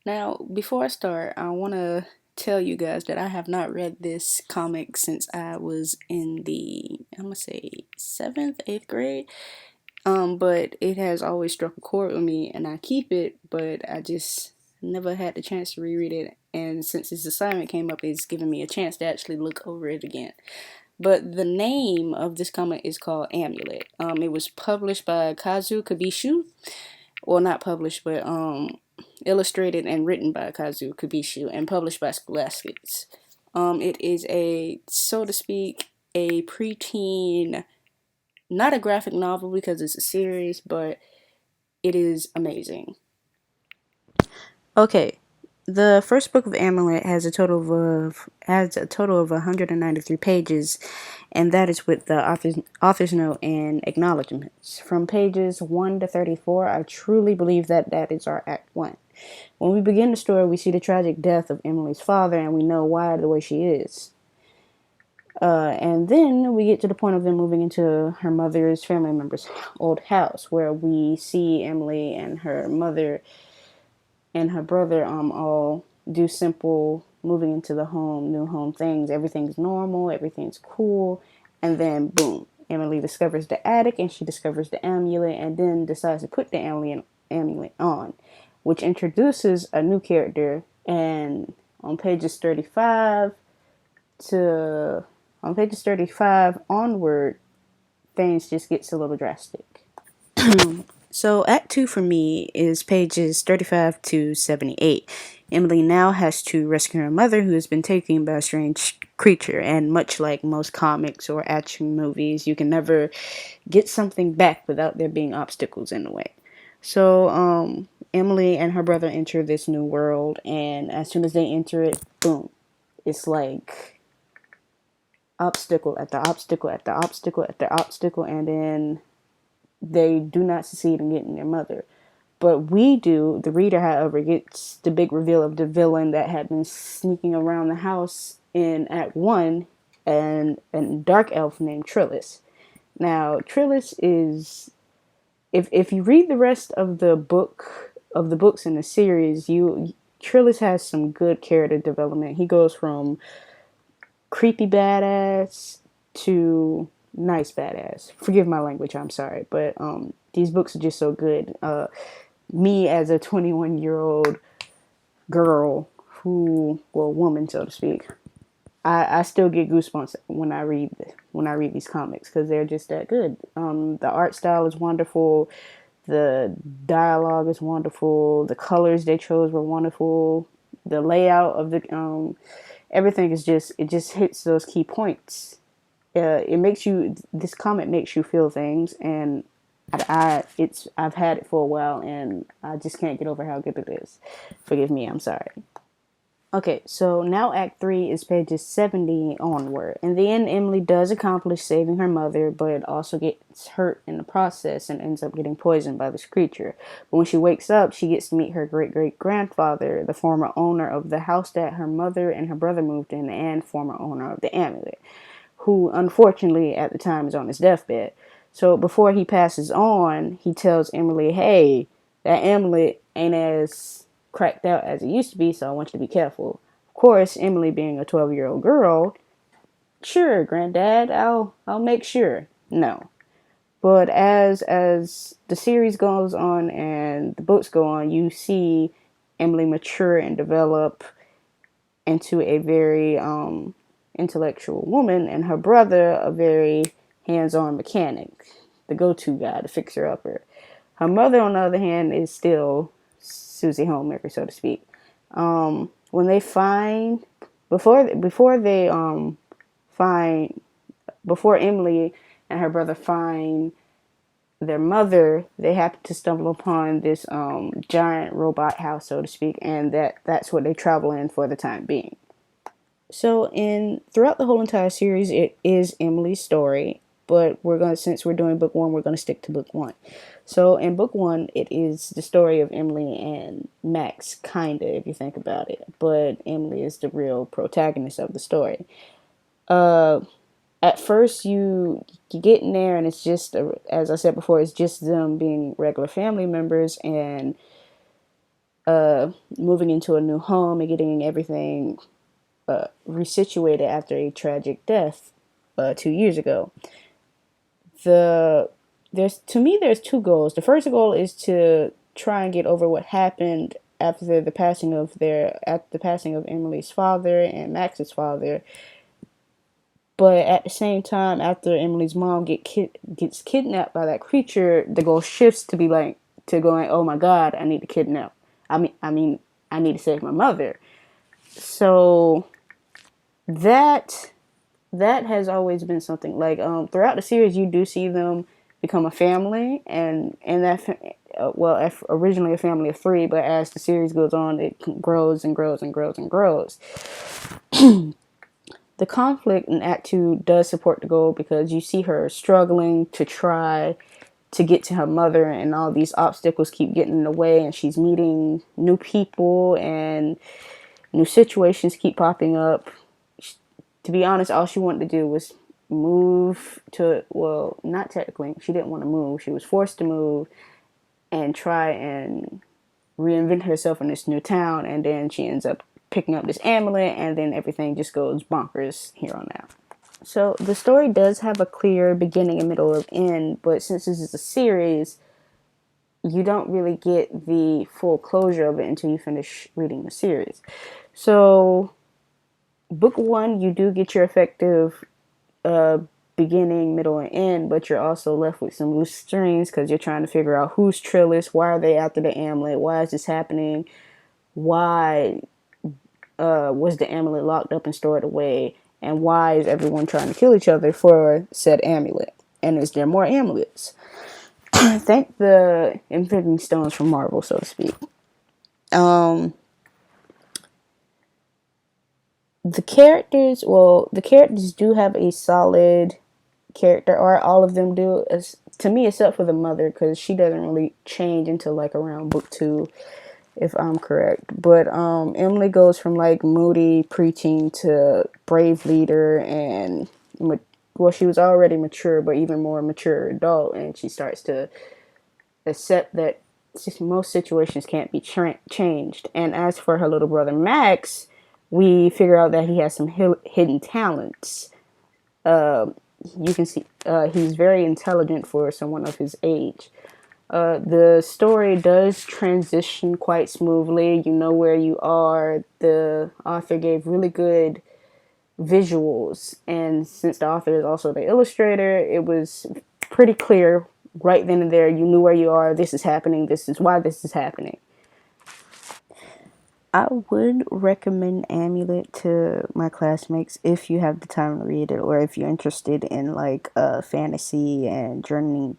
Now, before I start, I want to tell you guys that I have not read this comic since I was in I'm gonna say seventh, eighth grade. But it has always struck a chord with me, and I keep it, but I just never had the chance to reread it. And since this assignment came up, it's given me a chance to actually look over it again. But the name of this comic is called Amulet. It was published by Kazu Kibishu, well, not published, but illustrated and written by Kazu Kibishu and published by Scholastics. It is a, so to speak, a preteen, not a graphic novel because it's a series, but it is amazing. Okay, the first book of Amulet has a total of 193 pages, and that is with the author's note and acknowledgments. From pages 1 to 34, I truly believe that that is our Act 1. When we begin the story, we see the tragic death of Emily's father, and we know why the way she is. And then we get to the point of them moving into her mother's family member's old house, where we see Emily and her mother and her brother all do simple moving into the home, new home things. Everything's normal, everything's cool, and then boom, Emily discovers the attic and she discovers the amulet, and then decides to put the amulet on, which introduces a new character. And on pages 35 to on pages 35 onward, things just gets a little drastic. So Act 2 for me is pages 35 to 78. Emily now has to rescue her mother, who has been taken by a strange creature, and much like most comics or action movies, you can never get something back without there being obstacles in the way. So Emily and her brother enter this new world, and as soon as they enter it, boom, it's like obstacle at the obstacle at the obstacle at the obstacle, and then they do not succeed in getting their mother. But we do, the reader, however, gets the big reveal of the villain that had been sneaking around the house in Act 1, and a dark elf named Trillis. Now, Trillis is, if you read the rest of the books in the series, Trillis has some good character development. He goes from creepy badass to nice badass. Forgive my language, I'm sorry, but these books are just so good. Me as a 21-year-old girl woman, so to speak, I still get goosebumps when I read these comics because they're just that good. The art style is wonderful. The dialogue is wonderful. The colors they chose were wonderful. The layout of the everything is just, it just hits those key points. This comic makes you feel things, and I've had it for a while, and I just can't get over how good it is. Forgive me, I'm sorry. Okay, so now Act 3 is pages 70 onward. In the end, Emily does accomplish saving her mother, but also gets hurt in the process and ends up getting poisoned by this creature. But when she wakes up, she gets to meet her great-great-grandfather, the former owner of the house that her mother and her brother moved in, and former owner of the amulet, who unfortunately at the time is on his deathbed. So before he passes on, he tells Emily, hey, that amulet ain't as cracked out as it used to be, so I want you to be careful. Of course, Emily being a 12-year-old girl, sure, granddad, I'll make sure. No. But as the series goes on and the books go on, you see Emily mature and develop into a very intellectual woman, and her brother a very hands-on mechanic, the go-to guy, the fixer-upper. Her mother, on the other hand, is still Susie Homemaker, so to speak. When they find before they find before Emily and her brother find their mother, they happen to stumble upon this giant robot house, so to speak, and that's what they travel in for the time being. So in throughout the whole entire series, it is Emily's story, but since we're doing book one, we're gonna stick to book one. So in book one, it is the story of Emily and Max, kinda, if you think about it. But Emily is the real protagonist of the story. Uh, at first, you get in there, and it's just as I said before, it's just them being regular family members, and moving into a new home and getting everything resituated after a tragic death 2 years ago. There's two goals. The first goal is to try and get over what happened after the passing of Emily's father and Max's father. But at the same time, after Emily's mom gets kidnapped by that creature, the goal shifts to be like to going, oh my God, I need to kidnap. I need to save my mother. So that that has always been something like throughout the series you do see them become a family, and originally a family of three, but as the series goes on it grows and grows and grows and grows. The conflict in Act 2 does support the goal because you see her struggling to try to get to her mother, and all these obstacles keep getting in the way, and she's meeting new people and new situations keep popping up. To be honest, all she wanted to do was move to, well, not technically, she didn't want to move. She was forced to move and try and reinvent herself in this new town, and then she ends up picking up this amulet, and then everything just goes bonkers here on out. So the story does have a clear beginning, a middle, and end, but since this is a series, you don't really get the full closure of it until you finish reading the series. So book one, you do get your effective beginning, middle, and end, but you're also left with some loose strings because you're trying to figure out who's Trillis, why are they after the amulet, why is this happening, why was the amulet locked up and stored away, and why is everyone trying to kill each other for said amulet, and is there more amulets? Thank the Infinity Stones from Marvel, so to speak. The characters do have a solid character arc. All of them do, to me, except for the mother, because she doesn't really change until like around book 2, if I'm correct. But Emily goes from like moody preteen to brave leader, and well, she was already mature, but even more mature adult, and she starts to accept that most situations can't be changed. And as for her little brother Max, we figure out that he has some hidden talents. You can see he's very intelligent for someone of his age. The story does transition quite smoothly. You know where you are. The author gave really good visuals, and since the author is also the illustrator, it was pretty clear right then and there. You knew where you are. This is happening. This is why this is happening. I would recommend Amulet to my classmates if you have the time to read it, or if you're interested in like fantasy and journeying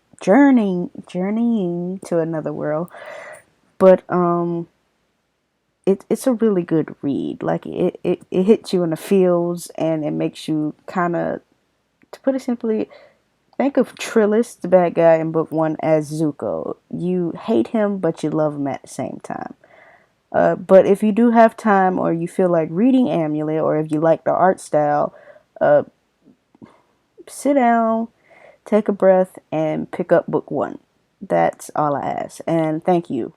to another world. But it's a really good read. Like it hits you in the feels, and it makes you kind of, to put it simply, think of Trillis, the bad guy in book 1, as Zuko. You hate him, but you love him at the same time. But if you do have time, or you feel like reading Amulet, or if you like the art style, sit down, take a breath, and pick up book 1. That's all I ask. And thank you.